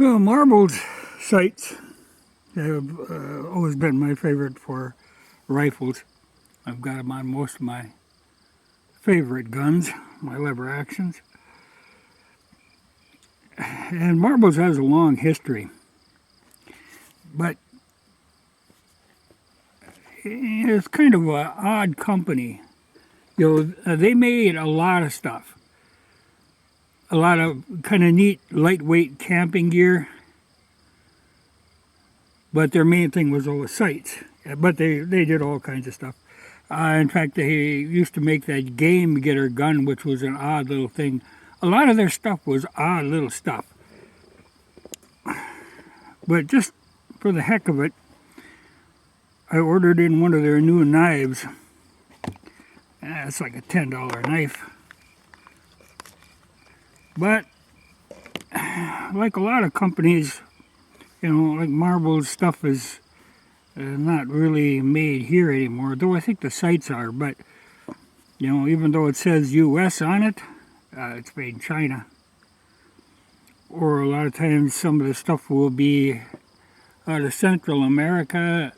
Well, marbled sights have always been my favorite for rifles. I've got them on most of my favorite guns, my lever actions. And marbles has a long history, but it's kind of an odd company. They made a lot of stuff, a lot of kind of neat lightweight camping gear, but their main thing was always sights. But they did all kinds of stuff. In fact, they used to make that game getter gun, which was an odd little thing. A lot of their stuff was odd little stuff. But just for the heck of it, I ordered in one of their new knives. It's like a $10 knife. But like a lot of companies, like Marvel's stuff is not really made here anymore, though I think the sights are. But, even though it says U.S. on it, it's made in China. Or a lot of times some of the stuff will be out of Central America,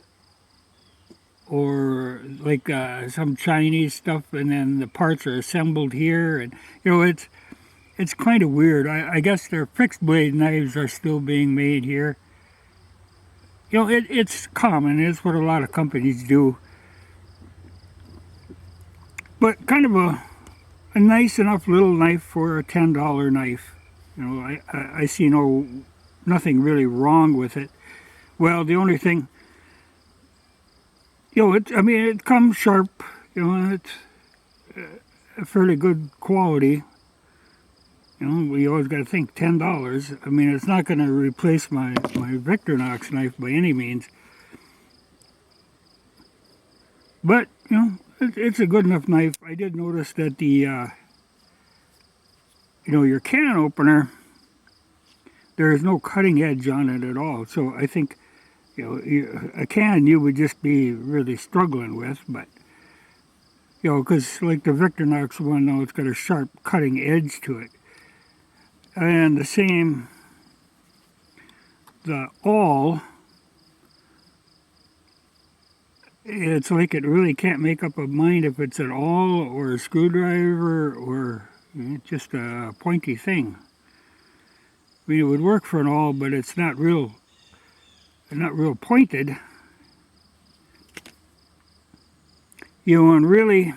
or like some Chinese stuff, and then the parts are assembled here. And, it's kind of weird. I guess their fixed blade knives are still being made here. It's common. It's what a lot of companies do. But kind of a nice enough little knife for a $10 knife. I see nothing really wrong with it. Well, the only thing, it comes sharp. It's a fairly good quality. We always got to think $10. It's not going to replace my Victorinox knife by any means. But, it's a good enough knife. I did notice that the, your can opener, there is no cutting edge on it at all. So I think, a can you would just be really struggling with. But, because like the Victorinox one, it's got a sharp cutting edge to it. And the same, the awl, it's like it really can't make up a mind if it's an awl or a screwdriver or just a pointy thing. It would work for an awl, but it's not real pointed. And really,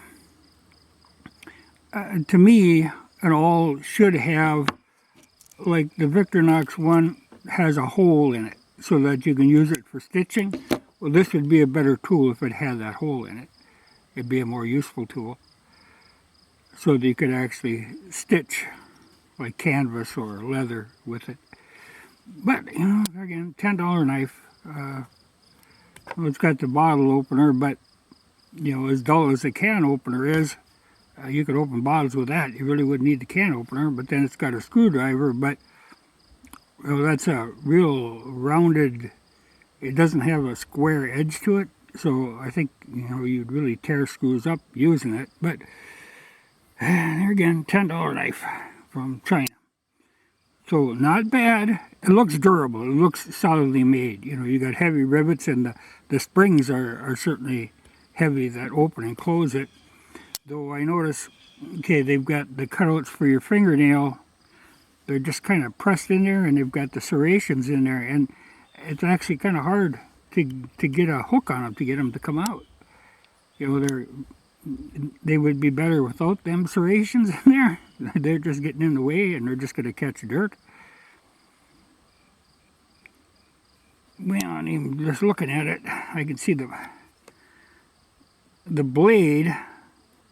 to me, an awl should have, like the Victorinox one has a hole in it so that you can use it for stitching. Well, this would be a better tool if it had that hole in it. It'd be a more useful tool so that you could actually stitch like canvas or leather with it. But, again, $10 knife. It's got the bottle opener, but, as dull as the can opener is, you could open bottles with that. You really wouldn't need the can opener, but then it's got a screwdriver, but that's a real rounded, it doesn't have a square edge to it, so I think, you'd really tear screws up using it. But there again, $10 knife from China. So not bad. It looks durable. It looks solidly made. You got heavy rivets, and the springs are certainly heavy that open and close it. Though I notice, they've got the cutouts for your fingernail. They're just kind of pressed in there, and they've got the serrations in there, and it's actually kind of hard to get a hook on them to get them to come out. They would be better without them serrations in there. They're just getting in the way, and they're just going to catch dirt. Well, even just looking at it, I can see the blade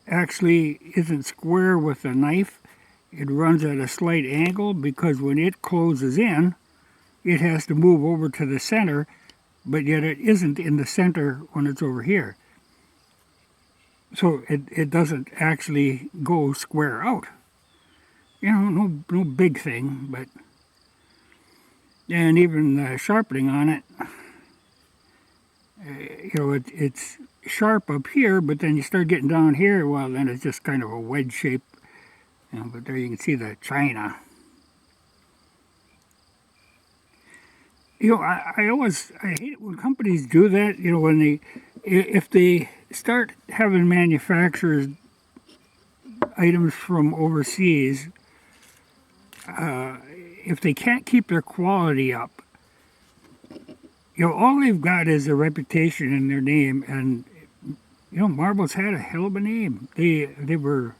actually isn't square with the knife. It runs at a slight angle because when it closes in, it has to move over to the center, but yet it isn't in the center when it's over here. So it doesn't actually go square out. No big thing, but, and even the sharpening on it, it's sharp up here, but then you start getting down here, well, then it's just kind of a wedge shape. But there you can see the China. I hate it when companies do that. When if they start having manufacturers items from overseas, if they can't keep their quality up, all they've got is a reputation in their name, and Marbles had a hell of a name. They were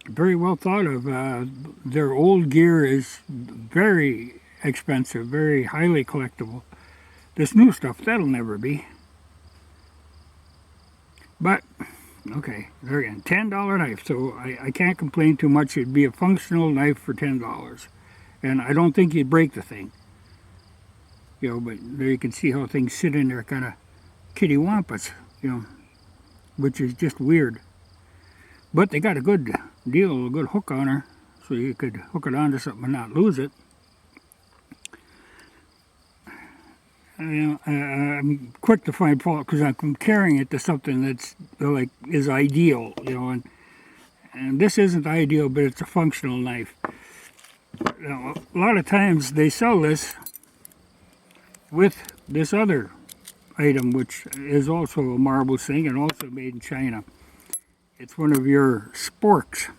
very well thought of. Their old gear is very expensive, very highly collectible. This new stuff, that'll never be. But, okay, there again, $10 knife, so I can't complain too much. It'd be a functional knife for $10. And I don't think you'd break the thing. But there you can see how things sit in there, kind of kittywampus, which is just weird. But they got a good deal, a good hook on her, so you could hook it onto something and not lose it. I'm quick to find fault because I'm comparing it to something that's is ideal, and this isn't ideal, but it's a functional knife. A lot of times they sell this with this other item, which is also a Marbles thing and also made in China. It's one of your sporks.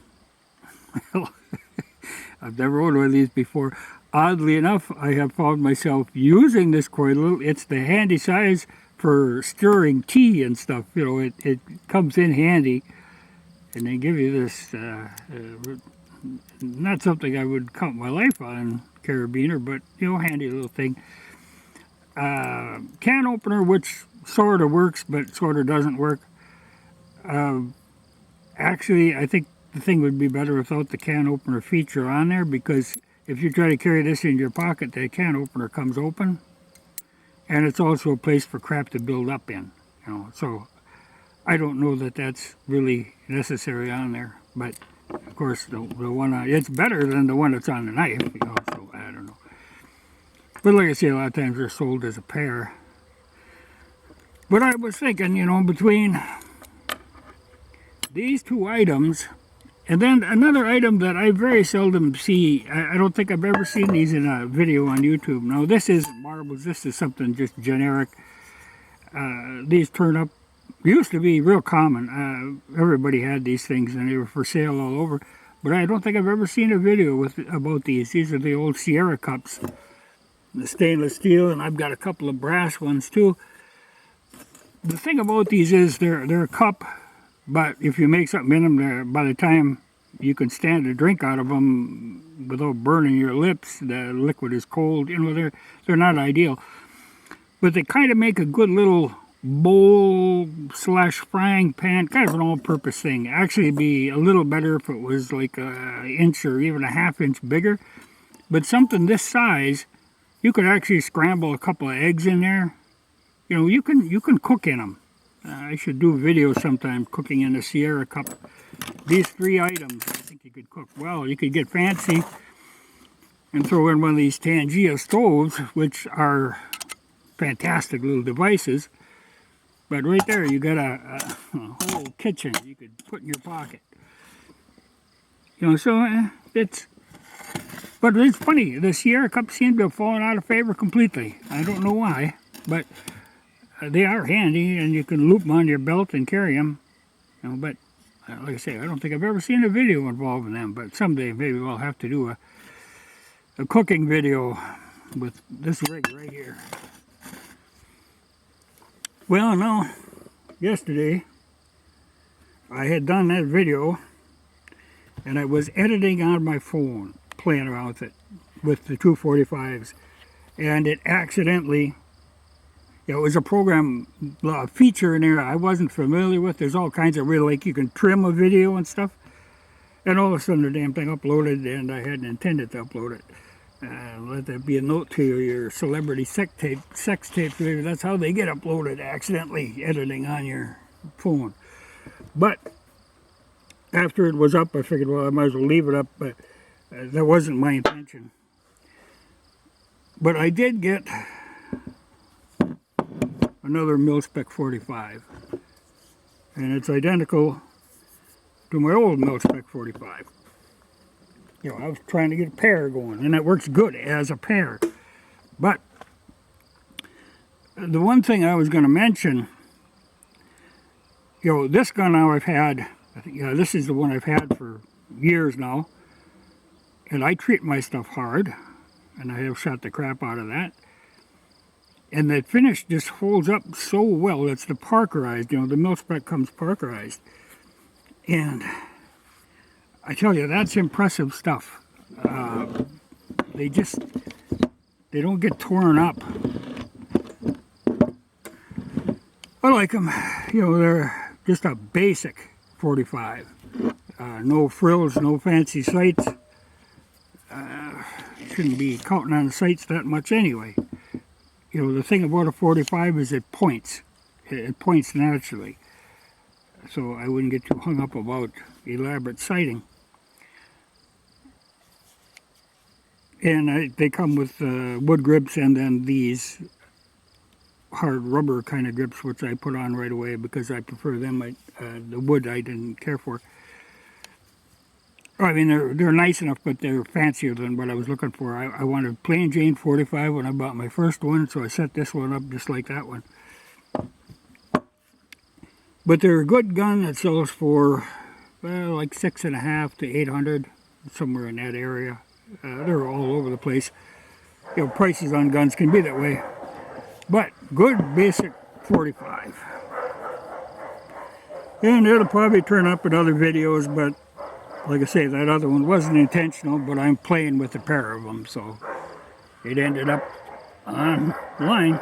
I've never owned one of these before. Oddly enough, I have found myself using this coil. It's the handy size for stirring tea and stuff. It comes in handy, and they give you this. Not something I would count my life on, carabiner, but handy little thing. Can opener, which sort of works, but sort of doesn't work. Actually, I think the thing would be better without the can opener feature on there, because if you try to carry this in your pocket, the can opener comes open, and it's also a place for crap to build up in. So I don't know that that's really necessary on there, but of course the one it's better than the one that's on the knife. So I don't know. But like I say, a lot of times they're sold as a pair. But I was thinking, between these two items, and then another item that I very seldom see, I don't think I've ever seen these in a video on YouTube. Now, this isn't Marbles, this is something just generic. These turn up, used to be real common. Everybody had these things and they were for sale all over. But I don't think I've ever seen a video about these. These are the old Sierra cups, the stainless steel, and I've got a couple of brass ones too. The thing about these is they're a cup, but if you make something in them, by the time you can stand a drink out of them without burning your lips, the liquid is cold. They're not ideal. But they kind of make a good little bowl / frying pan, kind of an all-purpose thing. Actually, it'd be a little better if it was like an inch or even a ½ inch bigger. But something this size, you could actually scramble a couple of eggs in there. You can cook in them. I should do a video sometime cooking in a Sierra cup. These 3 items, I think you could cook well. You could get fancy and throw in one of these Tangia stoves, which are fantastic little devices. But right there, you got a whole kitchen you could put in your pocket. So it's... But it's funny, the Sierra cups seem to have fallen out of favor completely. I don't know why, but they are handy, and you can loop them on your belt and carry them. But like I say, I don't think I've ever seen a video involving them. But someday maybe we'll have to do a cooking video with this rig right here. Well, no, yesterday I had done that video, and I was editing on my phone, playing around with it, with the 245s, and it accidentally, it was a program feature in there I wasn't familiar with. There's all kinds of you can trim a video and stuff, and all of a sudden the damn thing uploaded, and I hadn't intended to upload it. Let that be a note to your celebrity sex tapes. That's how they get uploaded, accidentally editing on your phone. But after it was up, I figured, well, I might as well leave it up, but that wasn't my intention. But I did get another Mil-Spec 45, and it's identical to my old Mil-Spec 45. I was trying to get a pair going, and it works good as a pair. But The one thing I was going to mention, this gun now I've had, I think, this is the one I've had for years now, and I treat my stuff hard, and I have shot the crap out of that. And the finish just holds up so well. It's the Parkerized, the mil-spec comes Parkerized. And I tell you, that's impressive stuff. They don't get torn up. I like them. They're just a basic 45. No frills, no fancy sights. Shouldn't be counting on the sights that much anyway. The thing about a 45 is it points. It points naturally. So I wouldn't get too hung up about elaborate sighting. And they come with wood grips and then these hard rubber kind of grips, which I put on right away because I prefer them. The wood I didn't care for. I mean, they're nice enough, but they're fancier than what I was looking for. I wanted plain Jane 45 when I bought my first one, so I set this one up just like that one. But they're a good gun that sells for, well, like $650 to $800, somewhere in that area. They're all over the place. Prices on guns can be that way. But good basic 45. And it'll probably turn up in other videos, but like I say, that other one wasn't intentional, but I'm playing with a pair of them, so it ended up online.